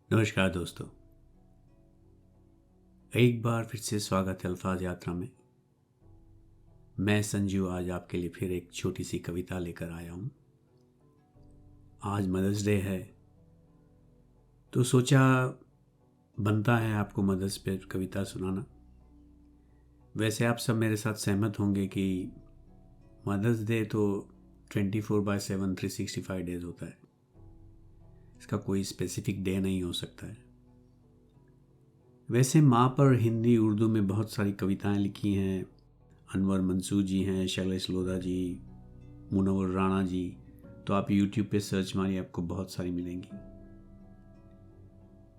नमस्कार दोस्तों, एक बार फिर से स्वागत है अल्फाज यात्रा में। मैं संजू आज आपके लिए फिर एक छोटी सी कविता लेकर आया हूँ। आज मदर्स डे है तो सोचा बनता है आपको मदर्स पे कविता सुनाना। वैसे आप सब मेरे साथ सहमत होंगे कि मदर्स डे तो 24/7 365 डेज होता है। इसका कोई स्पेसिफिक डे नहीं हो सकता है। वैसे माँ पर हिंदी उर्दू में बहुत सारी कविताएं लिखी हैं। अनवर मंसूर जी हैं, शैलेश लोधा जी, मुनव्वर राणा जी। तो आप YouTube पे सर्च मारिए, आपको बहुत सारी मिलेंगी।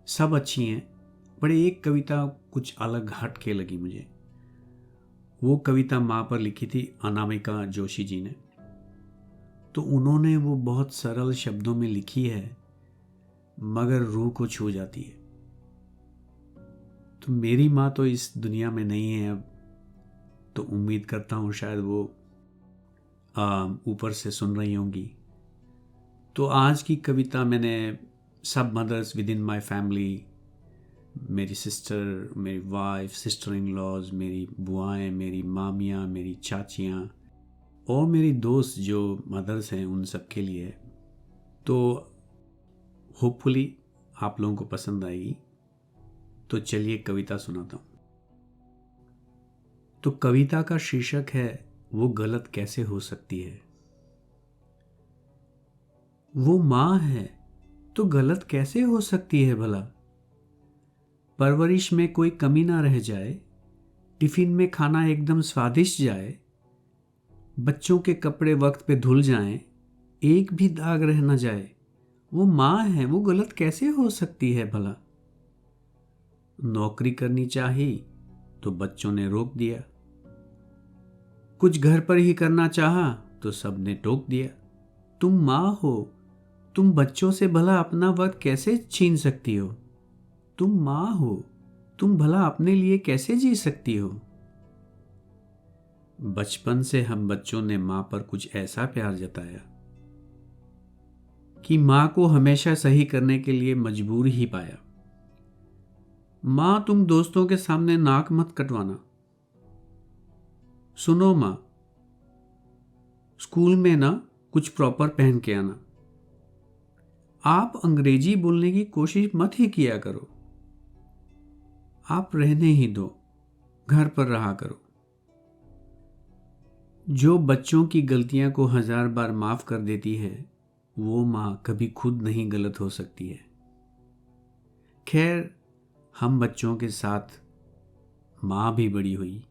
सब अच्छी हैं, पर एक कविता कुछ अलग हट के लगी मुझे। वो कविता माँ पर लिखी थी अनामिका जोशी जी ने। तो उन्होंने वो बहुत सरल शब्दों में लिखी है, मगर रूह को छू जाती है। तो मेरी माँ तो इस दुनिया में नहीं है अब, तो उम्मीद करता हूँ शायद वो ऊपर से सुन रही होंगी। तो आज की कविता मैंने सब mothers with in my family, मेरी सिस्टर, मेरी वाइफ, सिस्टर इन लॉज, मेरी बुआएं, मेरी मामियाँ, मेरी चाचियाँ और मेरी दोस्त जो मदर्स हैं, उन सब के लिए। तो होपफुली आप लोगों को पसंद आएगी। तो चलिए कविता सुनाता हूँ। तो कविता का शीर्षक है, वो गलत कैसे हो सकती है। वो माँ है तो गलत कैसे हो सकती है भला। परवरिश में कोई कमी ना रह जाए, टिफिन में खाना एकदम स्वादिष्ट जाए, बच्चों के कपड़े वक्त पे धुल जाएं, एक भी दाग रह न जाए। वो माँ है, वो गलत कैसे हो सकती है भला। नौकरी करनी चाही तो बच्चों ने रोक दिया, कुछ घर पर ही करना चाहा तो सबने टोक दिया। तुम माँ हो, तुम बच्चों से भला अपना वक्त कैसे छीन सकती हो। तुम माँ हो, तुम भला अपने लिए कैसे जी सकती हो। बचपन से हम बच्चों ने माँ पर कुछ ऐसा प्यार जताया कि माँ को हमेशा सही करने के लिए मजबूर ही पाया। माँ, तुम दोस्तों के सामने नाक मत कटवाना। सुनो माँ, स्कूल में ना कुछ प्रॉपर पहन के आना। आप अंग्रेजी बोलने की कोशिश मत ही किया करो। आप रहने ही दो, घर पर रहा करो। जो बच्चों की गलतियां को 1000 बार माफ कर देती है, वो माँ कभी खुद नहीं गलत हो सकती है। खैर, हम बच्चों के साथ माँ भी बड़ी हुई,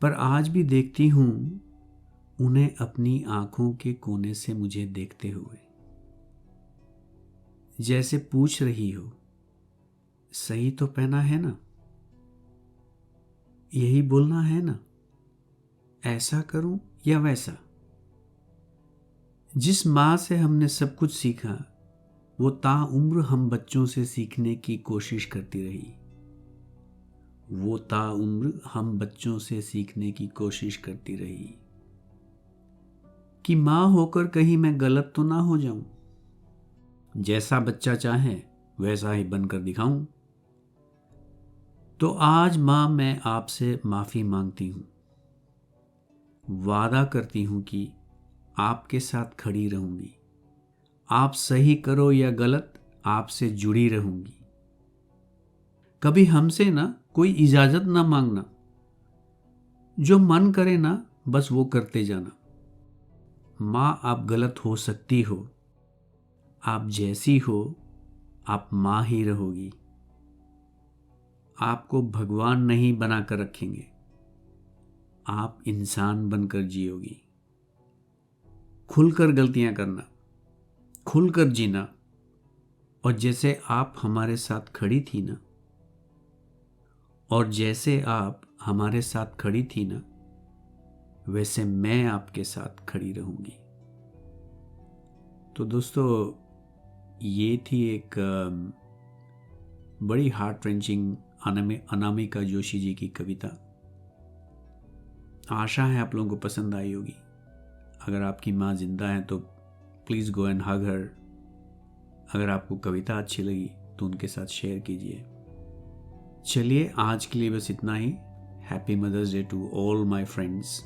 पर आज भी देखती हूँ उन्हें अपनी आंखों के कोने से मुझे देखते हुए, जैसे पूछ रही हो, सही तो पहना है ना, यही बोलना है ना, ऐसा करूं या वैसा। जिस माँ से हमने सब कुछ सीखा, वो ताउम्र हम बच्चों से सीखने की कोशिश करती रही। वो ताउम्र हम बच्चों से सीखने की कोशिश करती रही कि माँ होकर कहीं मैं गलत तो ना हो जाऊं, जैसा बच्चा चाहे वैसा ही बनकर दिखाऊं। तो आज माँ, मैं आपसे माफ़ी मांगती हूँ। वादा करती हूँ कि आपके साथ खड़ी रहूंगी। आप सही करो या गलत, आपसे जुड़ी रहूंगी। कभी हमसे ना कोई इजाज़त ना मांगना, जो मन करे ना बस वो करते जाना। माँ, आप गलत हो सकती हो, आप जैसी हो आप माँ ही रहोगी। आपको भगवान नहीं बनाकर रखेंगे, आप इंसान बनकर जियोगी। खुलकर गलतियां करना, खुलकर जीना, और जैसे आप हमारे साथ खड़ी थी ना, और जैसे आप हमारे साथ खड़ी थी ना, वैसे मैं आपके साथ खड़ी रहूंगी। तो दोस्तों, ये थी एक बड़ी हार्ट रेंचिंग अनामिका जोशी जी की कविता। आशा है आप लोगों को पसंद आई होगी। अगर आपकी माँ जिंदा है तो प्लीज़ गो एंड हग हर। अगर आपको कविता अच्छी लगी तो उनके साथ शेयर कीजिए। चलिए आज के लिए बस इतना ही। Happy Mother's day to all my friends,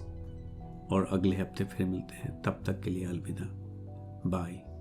और अगले हफ्ते फिर मिलते हैं। तब तक के लिए अलविदा, बाय।